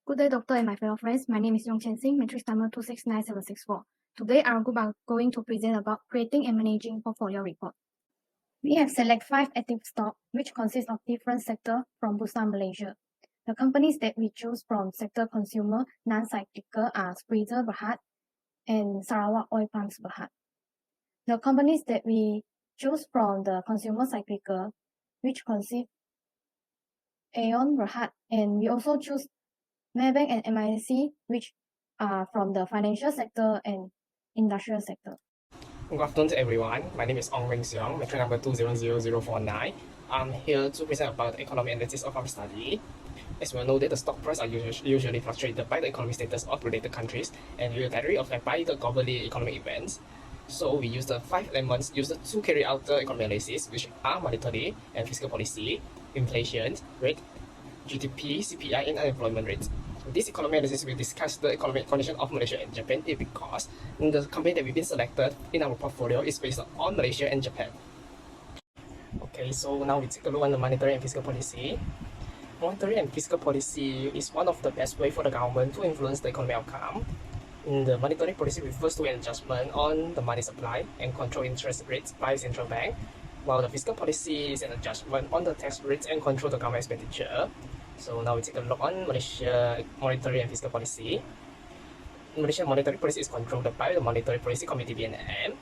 Good day, doctor and my fellow friends. My name is Yong Chen Sing, matrix number 2697764. Today, I'm going to present about creating and managing portfolio report. We have select 5 active stocks, which consist of different sectors from Bursa Malaysia. The companies that we choose from sector consumer non-cyclical are Squeezer Berhad and Sarawak Oil Palms Berhad. The companies that we choose from the consumer cyclical, which consist Aeon Berhad, and we also choose Maybank and MIC, which are from the financial sector and industrial sector. Good afternoon to everyone. My name is Ong Weng Seong, matrix number 200049. I'm here to present about the economic analysis of our study. As we all know that the stock price are usually fluctuated by the economic status of related countries and will directly affected by the global economic events. So we use the 5 elements used to carry out the economic analysis, which are monetary and fiscal policy, inflation rate, GDP, CPI, and unemployment rate. This economic analysis will discuss the economic condition of Malaysia and Japan because the company that we've been selected in our portfolio is based on Malaysia and Japan. Okay, so now we take a look at the monetary and fiscal policy. Monetary and fiscal policy is one of the best ways for the government to influence the economic outcome. The monetary policy refers to an adjustment on the money supply and control interest rates by central bank, while the fiscal policy is an adjustment on the tax rates and control the government expenditure. So now we take a look on Malaysia monetary and fiscal policy. Malaysia monetary policy is controlled by the Monetary Policy Committee BNM,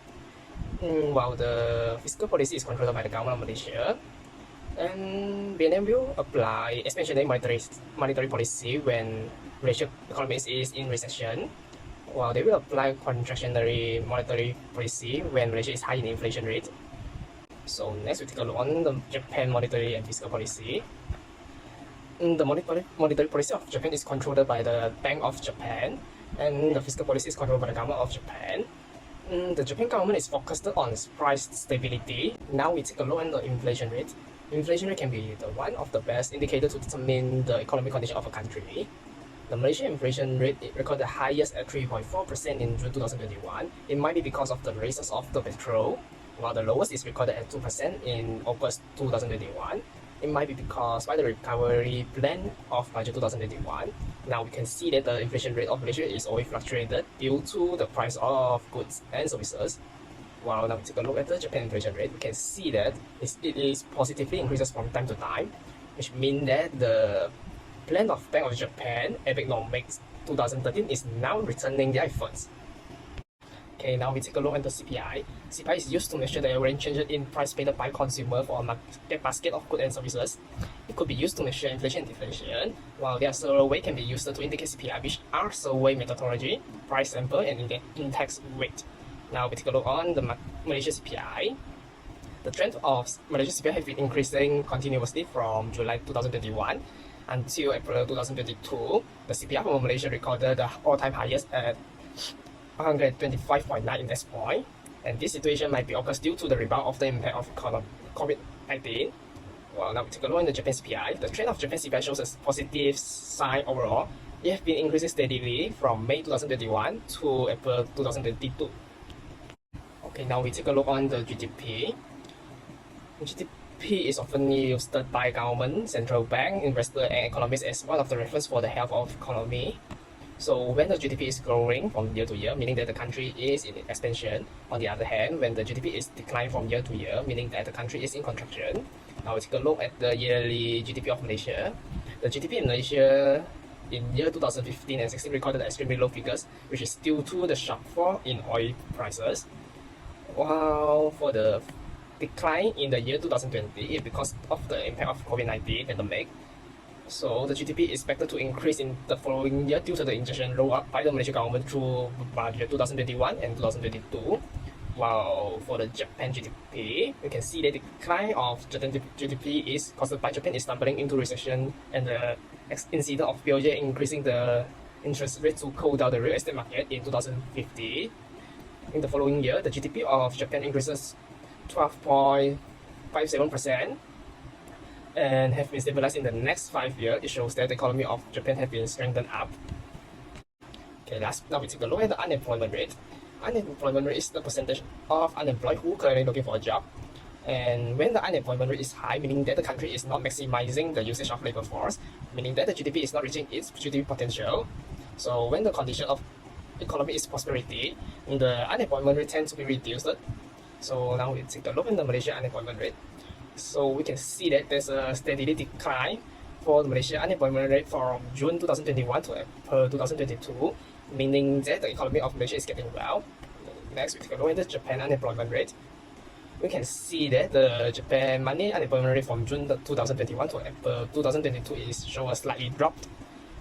while the fiscal policy is controlled by the government of Malaysia. And BNM will apply expansionary monetary policy when Malaysia economy is in recession, while they will apply contractionary monetary policy when Malaysia is high in inflation rate. So next we take a look on the Japan monetary and fiscal policy. The monetary policy of Japan is controlled by the Bank of Japan, and the fiscal policy is controlled by the government of Japan. The Japan government is focused on price stability. Now we take a look at the inflation rate. Inflation rate can be the one of the best indicators to determine the economic condition of a country. The Malaysian inflation rate recorded the highest at 3.4% in June 2021. It might be because of the raises of the petrol, while the lowest is recorded at 2% in August 2021. It might be because by the recovery plan of budget 2021. Now we can see that the inflation rate of Malaysia is always fluctuated due to the price of goods and services. While now we take a look at the Japan inflation rate, we can see that it is positively increases from time to time, which means that the plan of Bank of Japan, Economics 2013, is now returning their efforts. Okay, now we take a look at the CPI. CPI is used to measure the average change in price paid by consumer for a market basket of goods and services. It could be used to measure inflation and deflation, while there are several ways can be used to indicate CPI, which are survey methodology, price sample, and index weight. Now we take a look on the Malaysia CPI. The trend of Malaysia CPI has been increasing continuously from July 2021 until April 2022. The CPI for Malaysia recorded the all-time highest at 125.9 index point, and this situation might be occurs due to the rebound of the impact of COVID-19. Well, now we take a look at the Japan CPI. The trend of Japan CPI shows a positive sign overall. It has been increasing steadily from May 2021 to April 2022. Okay, now we take a look on the GDP. GDP is often used by government, central bank, investor, and economists as one of the reference for the health of economy. So when the GDP is growing from year to year, meaning that the country is in expansion. On the other hand, when the GDP is declining from year to year, meaning that the country is in contraction. Now we take a look at the yearly GDP of Malaysia. The GDP in Malaysia in year 2015 and 16 recorded extremely low figures, which is due to the sharp fall in oil prices. While for the decline in the year 2020, because of the impact of COVID-19 pandemic, so the GDP is expected to increase in the following year due to the injection rolled up by the Malaysian government through budget 2021 and 2022. While for the Japan GDP, we can see the decline of Japan GDP is caused by Japan is stumbling into recession and the incident of BOJ increasing the interest rate to cool down the real estate market in 2050. In the following year, the GDP of Japan increases 12.57%. and have been stabilized in the next 5 years. It shows that the economy of Japan has been strengthened up. Okay, now we take a look at the unemployment rate. Unemployment rate is the percentage of unemployed who currently looking for a job. And when the unemployment rate is high, meaning that the country is not maximizing the usage of labor force, meaning that the GDP is not reaching its GDP potential. So when the condition of economy is prosperity, the unemployment rate tends to be reduced. So now we take a look at the Malaysia unemployment rate. So we can see that there's a steady decline for the Malaysia unemployment rate from June 2021 to April 2022, meaning that the economy of Malaysia is getting well. Next, we take a look at the Japan unemployment rate. We can see that the Japan money unemployment rate from June 2021 to April 2022 is show a slightly dropped,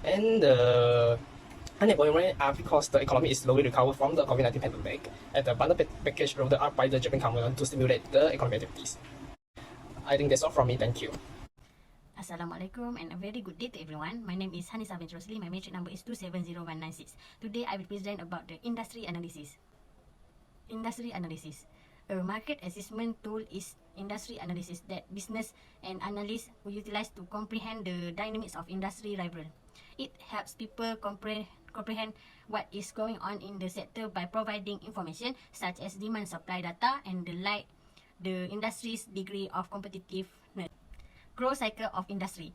and the unemployment rate are because the economy is slowly recovered from the COVID-19 pandemic, and the bundle package rolled out by the Japan government to stimulate the economic activities. I think that's all from me. Thank you. Assalamualaikum and a very good day to everyone. My name is Hanisa bint Rosli. My matric number is 270196. Today I will present about the industry analysis. Industry analysis. A market assessment tool is industry analysis that business and analysts will utilize to comprehend the dynamics of industry rival. It helps people comprehend what is going on in the sector by providing information such as demand supply data and the industry's degree of competitiveness. Growth cycle of industry.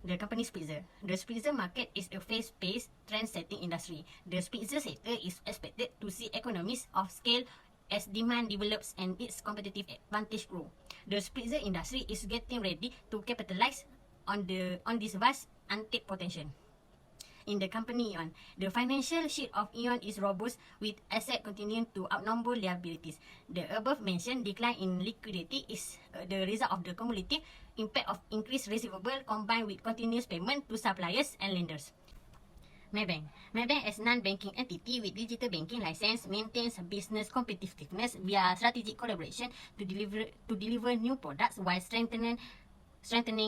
The company Spitzer. The Spitzer market is a fast-paced, trend-setting industry. The Spitzer sector is expected to see economies of scale as demand develops and its competitive advantage grow. The Spitzer industry is getting ready to capitalize on this vast untapped potential. In the company Aeon, the financial sheet of Aeon is robust with assets continuing to outnumber liabilities. The above-mentioned decline in liquidity is the result of the cumulative impact of increased receivable combined with continuous payment to suppliers and lenders. Maybank. Maybank as non-banking entity with digital banking license maintains business competitiveness via strategic collaboration to deliver new products while strengthening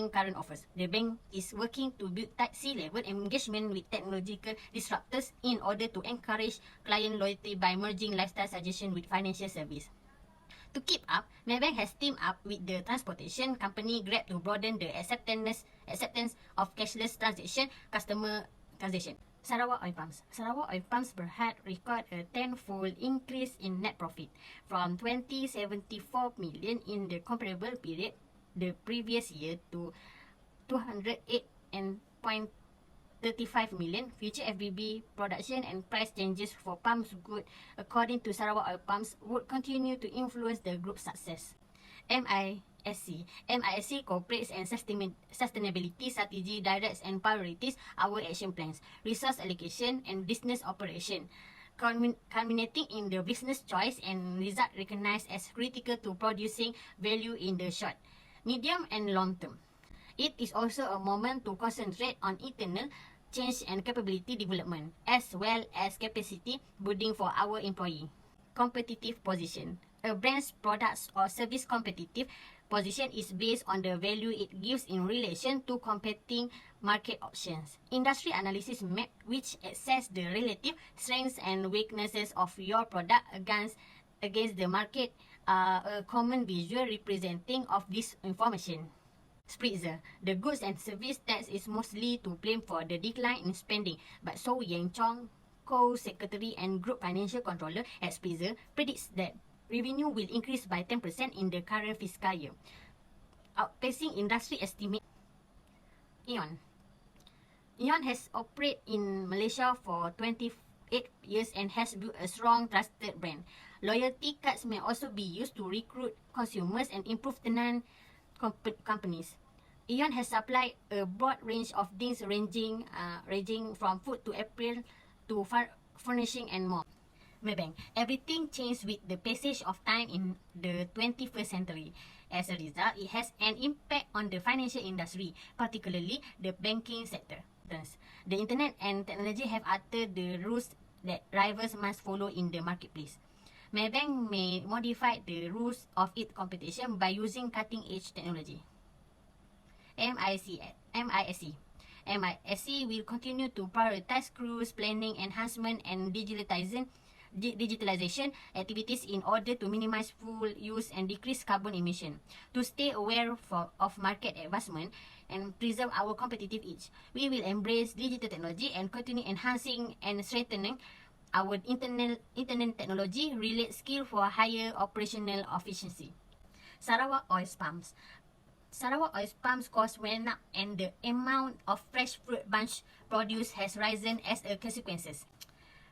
current offers. The bank is working to build tight C-level engagement with technological disruptors in order to encourage client loyalty by merging lifestyle suggestion with financial service. To keep up, Maybank has teamed up with the transportation company Grab to broaden the acceptance of cashless customer transaction. Sarawak Oil Pumps. Sarawak Oil Pumps Berhad record a tenfold increase in net profit from 2074 million in the comparable period the previous year to 208.35 million. Future FBB production and price changes for pumps good, according to Sarawak Oil Pumps, would continue to influence the group's success. MISC corporate and sustainability strategy directs and priorities our action plans, resource allocation and business operation, culminating in the business choice and result recognized as critical to producing value in the short, medium and long term. It is also a moment to concentrate on internal change and capability development, as well as capacity building for our employee. Competitive position. A brand's products or service competitive position is based on the value it gives in relation to competing market options. Industry analysis map which assess the relative strengths and weaknesses of your product against the market are a common visual representing of this information. Spitzer. The goods and service tax is mostly to blame for the decline in spending, but So Yang Chong, Co-Secretary and Group Financial Controller at Spitzer, predicts that revenue will increase by 10% in the current fiscal year, outpacing industry estimate. Aeon. Aeon has operated in Malaysia for 28 years and has built a strong, trusted brand. Loyalty cards may also be used to recruit consumers and improve tenant companies. Aeon has supplied a broad range of things ranging from food to apparel to furnishing and more. Maybank. Everything changed with the passage of time in the 21st century. As a result, it has an impact on the financial industry, particularly the banking sector. The internet and technology have altered the rules that rivals must follow in the marketplace. Maybank may modify the rules of its competition by using cutting-edge technology. MISC will continue to prioritize cruise planning enhancement and digitalization activities in order to minimize fuel use and decrease carbon emission. To stay aware of market advancement and preserve our competitive edge, we will embrace digital technology and continue enhancing and strengthening our internet technology related skill for higher operational efficiency. Sarawak oil palms. Sarawak oil palms cost went up and the amount of fresh fruit bunch produced has risen as a consequence.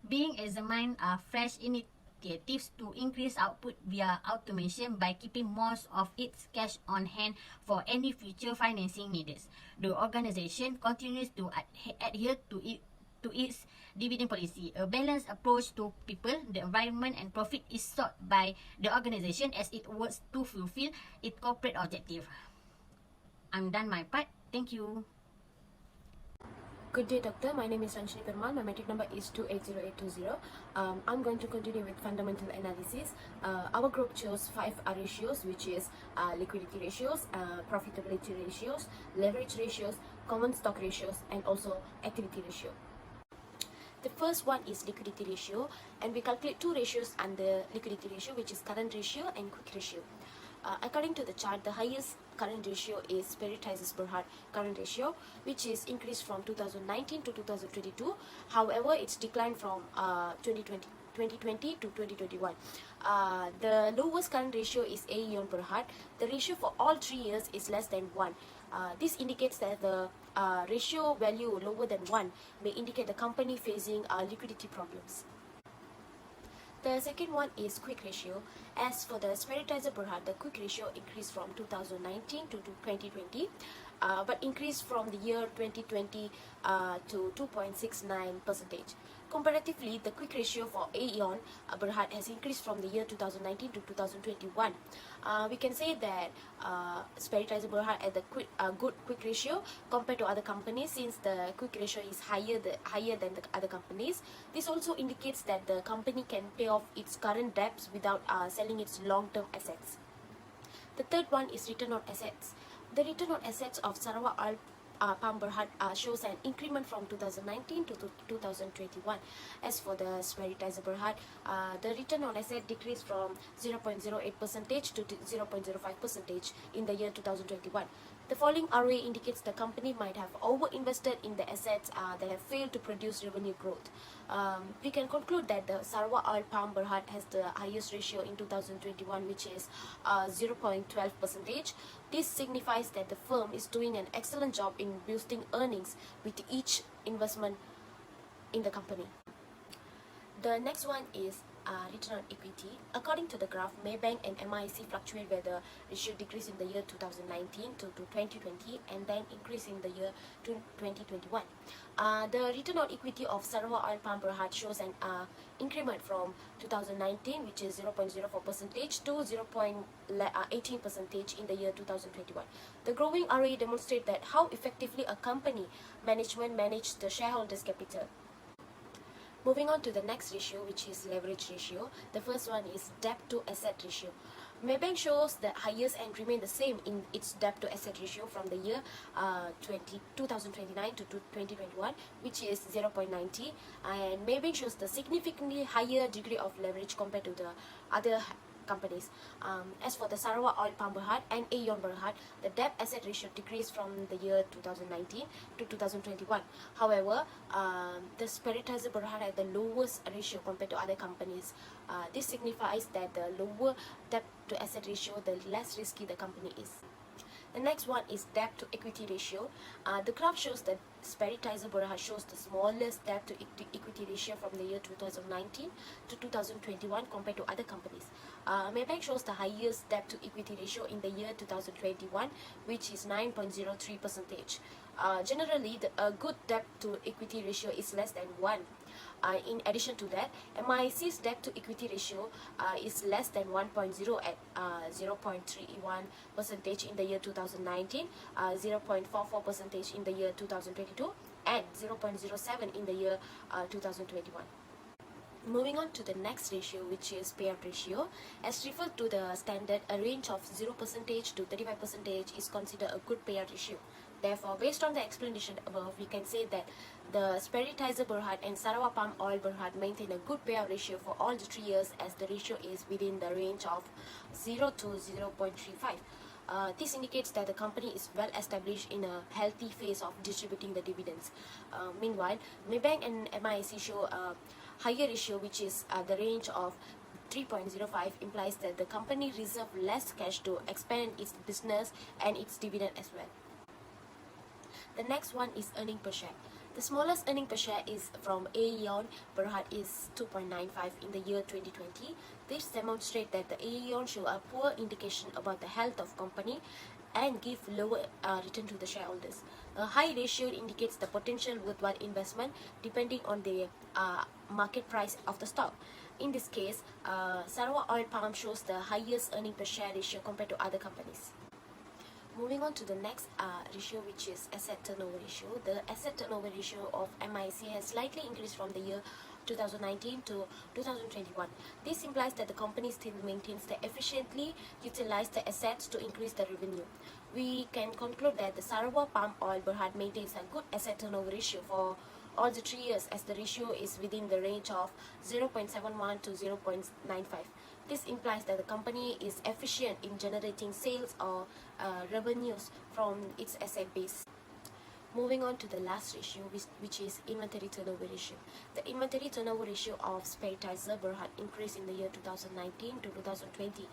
Being examined are fresh initiatives to increase output via automation by keeping most of its cash on hand for any future financing needs. The organization continues to adhere to its dividend policy. A balanced approach to people, the environment and profit is sought by the organization as it works to fulfill its corporate objective. I'm done my part. Thank you. Good day, Doctor. My name is Ranjini Permal. My metric number is 280820. I'm going to continue with fundamental analysis. Our group chose 5 ratios, which is liquidity ratios, profitability ratios, leverage ratios, common stock ratios, and also activity ratio. The first one is liquidity ratio, and we calculate 2 ratios under liquidity ratio, which is current ratio and quick ratio. According to the chart, the highest current ratio is periodizers per heart current ratio, which is increased from 2019 to 2022. However, it's declined from 2020 to 2021. The lowest current ratio is AEON per heart. The ratio for all 3 years is less than 1. This indicates that the ratio value lower than 1 may indicate the company facing liquidity problems. The second one is quick ratio. As for the speritizer per heart, the quick ratio increased from 2019 to 2020, but increased from the year 2020 to 2.69%. Comparatively, the quick ratio for AEON per heart has increased from the year 2019 to 2021. We can say that speritizer per heart had a good quick ratio compared to other companies, since the quick ratio is higher than the other companies. This also indicates that the company can pay off its current debts without selling its long-term assets. The third one is return on assets. The return on assets of Sarawak Oil Palm per heart shows an increment from 2019 to 2021. As for the speritizer per heart, the return on asset decreased from 0.08% to 0.05% in the year 2021. The following ROA indicates the company might have over-invested in the assets that have failed to produce revenue growth. We can conclude that the Sarawak Oil Palm per heart has the highest ratio in 2021, which is 0.12%. This signifies that the firm is doing an excellent job in boosting earnings with each investment in the company. The next one is return on equity. According to the graph, Maybank and MIC fluctuate where the ratio decreased in the year 2019 to 2020 and then increase in the year 2021. The return on equity of Sarawak Oil Palm per heart shows an increment from 2019, which is 0.04% to 0.18% in the year 2021. The growing ROE demonstrates that how effectively a company management managed the shareholders' capital. Moving on to the next ratio, which is leverage ratio. The first one is debt to asset ratio. Maybank shows the highest and remain the same in its debt to asset ratio from the year 2029 to 2021, which is 0.90, and Maybank shows the significantly higher degree of leverage compared to the other companies. As for the Sarawak Oil Palm per heart and AEON per heart, the debt asset ratio decreased from the year 2019 to 2021. However, the speritizer per heart had the lowest ratio compared to other companies. This signifies that the lower debt to asset ratio, the less risky the company is. The next one is debt to equity ratio. The graph shows that speritizer per heart shows the smallest debt to equity ratio from the year 2019 to 2021 compared to other companies. Maybank shows the highest debt to equity ratio in the year 2021, which is 9.03%. Generally, a good debt to equity ratio is less than 1. In addition to that, MIC's debt to equity ratio is less than 1.0 at 0.31% in the year 2019, 0.44% in the year 2022, and 0.07 in the year 2021. Moving on to the next ratio, which is payout ratio. As referred to the standard, a range of 0% to 35% is considered a good payout ratio. Therefore, based on the explanation above, we can say that the speritizer per heart and Sarawak Palm Oil per heart maintain a good payout ratio for all the 3 years, as the ratio is within the range of 0 to 0.35. This indicates that the company is well established in a healthy phase of distributing the dividends. Meanwhile, Maybank and MIC show a higher ratio, which is the range of 3.05 implies that the company reserved less cash to expand its business and its dividend as well. The next one is earning per share. The smallest earning per share is from Aeon Berhad is 2.95 in the year 2020. This demonstrates that the Aeon show a poor indication about the health of company and give lower return to the shareholders. A high ratio indicates the potential worthwhile investment depending on the market price of the stock. In this case, Sarawak Oil Palm shows the highest earning per share ratio compared to other companies. Moving on to the next ratio, which is asset turnover ratio. The asset turnover ratio of MISC has slightly increased from the year 2019 to 2021. This implies that the company still maintains to efficiently utilize the assets to increase the revenue. We can conclude that the Sarawak Palm Oil Berhad maintains a good asset turnover ratio for all the 3 years, as the ratio is within the range of 0.71 to 0.95. This implies that the company is efficient in generating sales or revenues from its asset base. Moving on to the last ratio, which is inventory turnover ratio. The inventory turnover ratio of Spiritizer Berhad increased in the year 2019 to 2020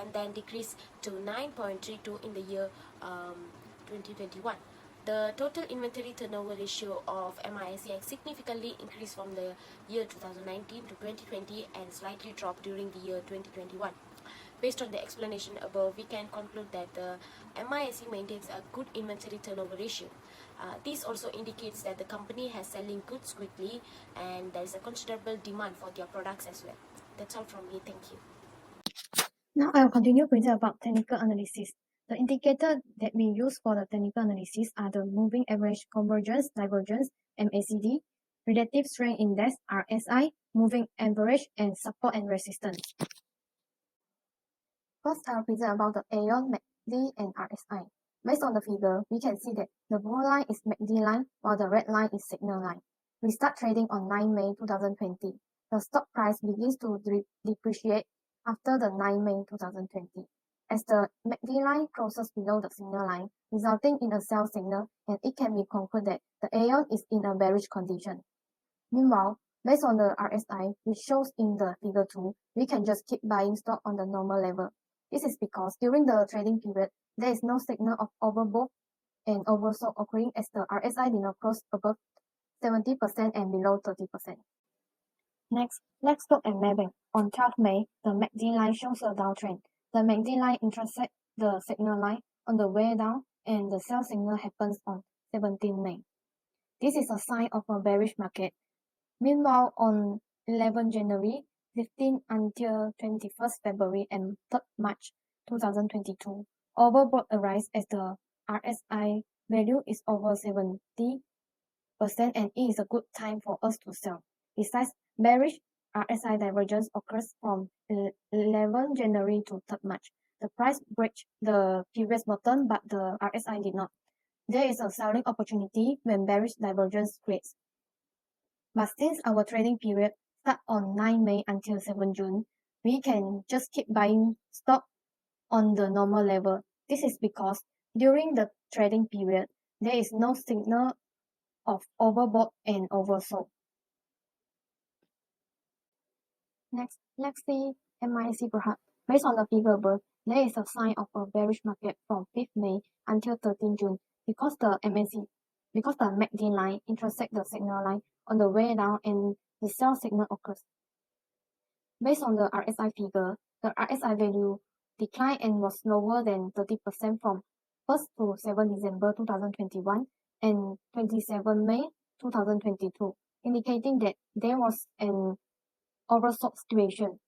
and then decreased to 9.32 in the year 2021. The total inventory turnover ratio of MISC significantly increased from the year 2019 to 2020 and slightly dropped during the year 2021. Based on the explanation above, we can conclude that the MISC maintains a good inventory turnover ratio. This also indicates that the company has selling goods quickly and there is a considerable demand for their products as well. That's all from me. Thank you. Now I will continue present about technical analysis. The indicator that we use for the technical analysis are the moving average convergence, divergence, MACD, relative strength index, RSI, moving average, and support and resistance. First, I will present about the Aeon, MACD, and RSI. Based on the figure, we can see that the blue line is MACD line while the red line is signal line. We start trading on 9 May 2020. The stock price begins to depreciate after the 9 May 2020. As the MACD line crosses below the signal line, resulting in a sell signal, and it can be concluded that the Aeon is in a bearish condition. Meanwhile, based on the RSI, which shows in the figure 2, we can just keep buying stock on the normal level. This is because during the trading period, there is no signal of overbought and oversold occurring, as the RSI did not cross above 70% and below 30%. Next, let's look at Maybank. On 12 May, the MACD line shows a downtrend. The MACD line intersects the signal line on the way down, and the sell signal happens on 17 May. This is a sign of a bearish market. Meanwhile, on 11 January, 15 until 21st February and 3rd March 2022, overbought arise as the RSI value is over 70% and it is a good time for us to sell. Besides, bearish RSI divergence occurs from 11 January to 3rd March. The price breached the previous bottom, but the RSI did not. There is a selling opportunity when bearish divergence creates. But since our trading period starts on 9 May until 7 June, we can just keep buying stock on the normal level. This is because during the trading period, there is no signal of overbought and oversold. Next, let's see MISC Berhad. Based on the figure above, there is a sign of a bearish market from 5th May until 13 June because the MACD line intersects the signal line on the way down and the sell signal occurs. Based on the RSI figure, the RSI value declined and was lower than 30% from 1st to 7 December 2021 and 27 May 2022, indicating that there was an oversold situation.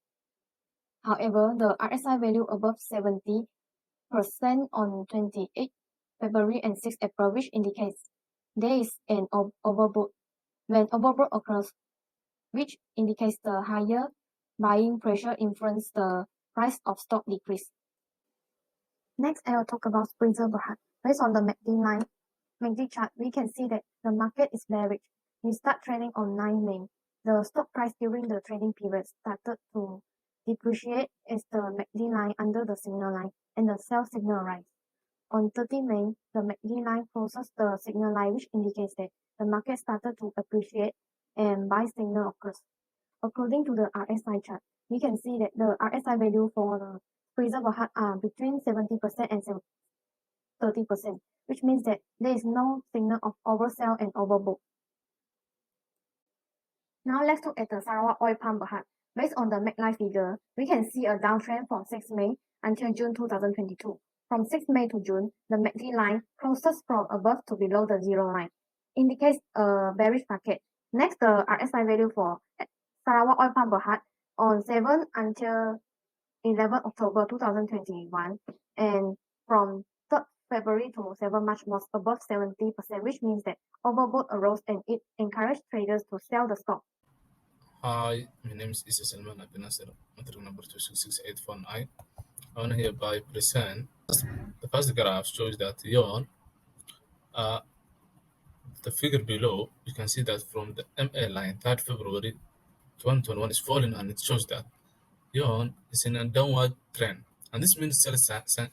However, the RSI value above 70% on 28 February and 6 April, which indicates there is an overbought. When overbought occurs, which indicates the higher buying pressure influence the price of stock decrease. Next, I will talk about Sprinter Berhad. Based on the MACD chart, we can see that the market is bearish. We start trading on 9 May. The stock price during the trading period started to depreciate as the MACD line under the signal line and the sell signal rise. On 30 May, the MACD line crosses the signal line, which indicates that the market started to appreciate and buy signal occurs. according to the RSI chart, we can see that the RSI value for the freezer Berhad are between 70% and 30%, which means that there is no signal of oversell and overbook. Now let's look at the Sarawak oil palm Berhad. Based on the MACD figure, we can see a downtrend from 6 May until June 2022. From 6 May to June, the MACD line crosses from above to below the zero line, indicates a bearish market. Next, the RSI value for Sarawak oil palm Berhad on 7 until 11 October 2021, and from 3rd February to 7 March was above 70%, which means that overbought arose and it encouraged traders to sell the stock. Hi, my name is Isa Salman Abdul Nasser, metric number 266849. I want to hereby present the first graph shows that the figure below, you can see that from the MA line, 3rd February 2021 is falling, and it shows that yuan is in a downward trend, and this means sell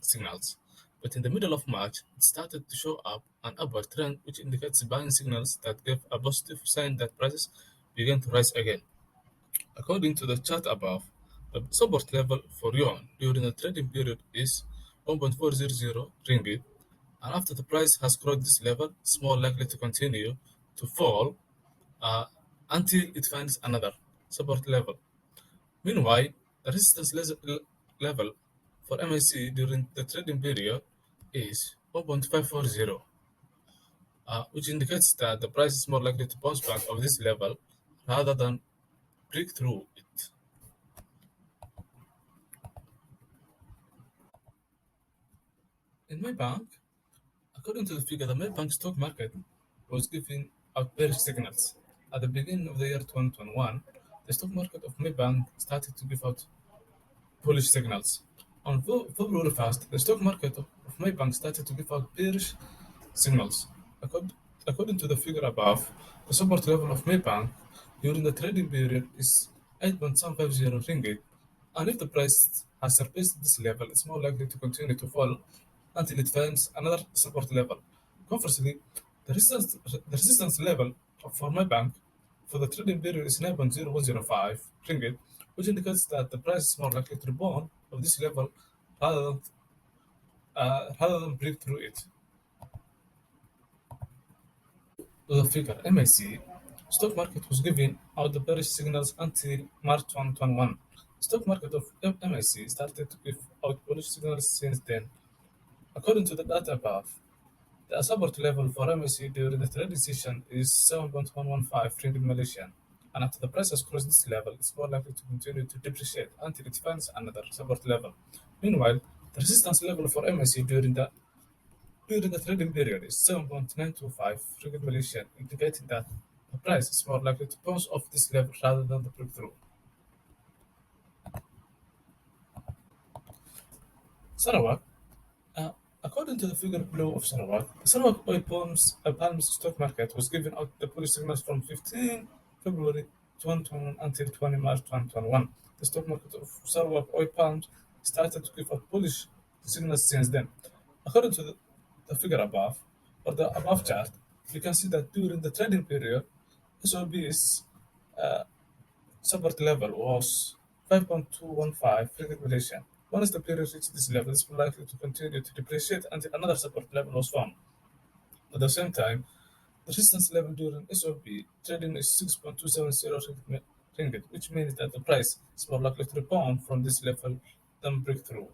signals. But in the middle of March, it started to show up an upward trend, which indicates buying signals that give a positive sign that prices begin to rise again. According to the chart above, the support level for yuan during the trading period is 1.400 ringgit, and after the price has crossed this level, it's more likely to continue to fall until it finds another support level. Meanwhile, the resistance level for MAC during the trading period is 1.540, which indicates that the price is more likely to bounce back of this level rather than break through it. In my bank, according to the figure, the Maybank stock market was giving out bearish signals. At the beginning of the year 2021, the stock market of Maybank started to give out bullish signals. On February 1st, the stock market of Maybank started to give out bearish signals. According to the figure above, the support level of Maybank during the trading period is 8.750 ringgit, and if the price has surpassed this level, it's more likely to continue to fall until it finds another support level. Conversely, the resistance level for Maybank for the trading period is 9.0105 ringgit, which indicates that the price is more likely to rebound of this level rather than break through it. To the figure, MAC stock market was giving out the bearish signals until March 2021. The stock market of MAC started to give out bullish signals since then. According to the data above, the support level for MAC during the trading session is 7.115 ringgit Malaysian, and after the price has crossed this level, it's more likely to continue to depreciate until it finds another support level. Meanwhile, the resistance level for MAC during the trading period is 7.925 ringgit Malaysian, indicating that the price is more likely to bounce off this level rather than the breakthrough. Sarawak. According to the figure below of Sarawak, the Sarawak oil palms stock market was giving out the bullish signals from 15 February 2021 until 20 March 2021. The stock market of Sarawak oil palms started to give out bullish signals since then. According to the figure above, or the above chart, you can see that during the trading period, SOB's support level was 5.215 ringgit Malaysian. Once the period reached this level, it's likely to continue to depreciate until another support level was found. At the same time, the resistance level during SOB trading is 6.270 ringgit, which means that the price is more likely to rebound from this level than breakthrough.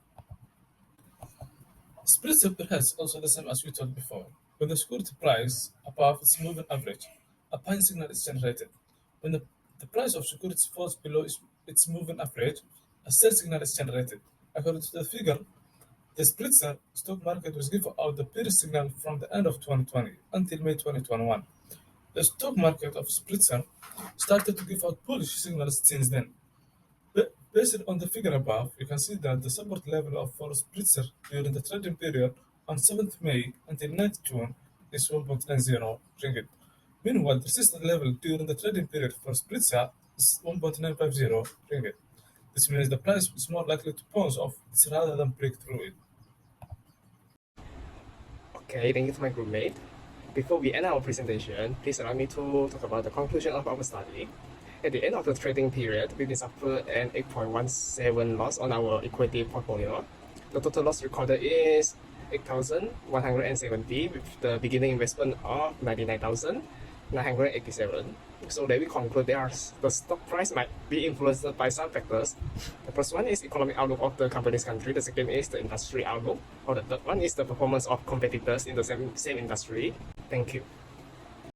Spread support is also the same as we told before. When the security price above its moving average, a buying signal is generated. When the price of securities falls below its moving average, a sell signal is generated. According to the figure, the Spritzer stock market was given out the bearish signal from the end of 2020 until May 2021. The stock market of Spritzer started to give out bullish signals since then. Based on the figure above, you can see that the support level for Spritzer during the trading period on 7th May until 9th June is 1.90 ringgit. Meanwhile, the resistance level during the trading period for Spritzer is 1.950 ringgit. This means the price is more likely to bounce off this rather than break through it. Okay, thank you to my groupmate. Before we end our presentation, please allow me to talk about the conclusion of our study. At the end of the trading period, we suffered an 8.17 loss on our equity portfolio. The total loss recorded is 8,170 with the beginning investment of 99,987. So there we conclude the stock price might be influenced by some factors. The first one is economic outlook of the company's country. The second is the industry outlook. Or the third one is the performance of competitors in the same industry. Thank you.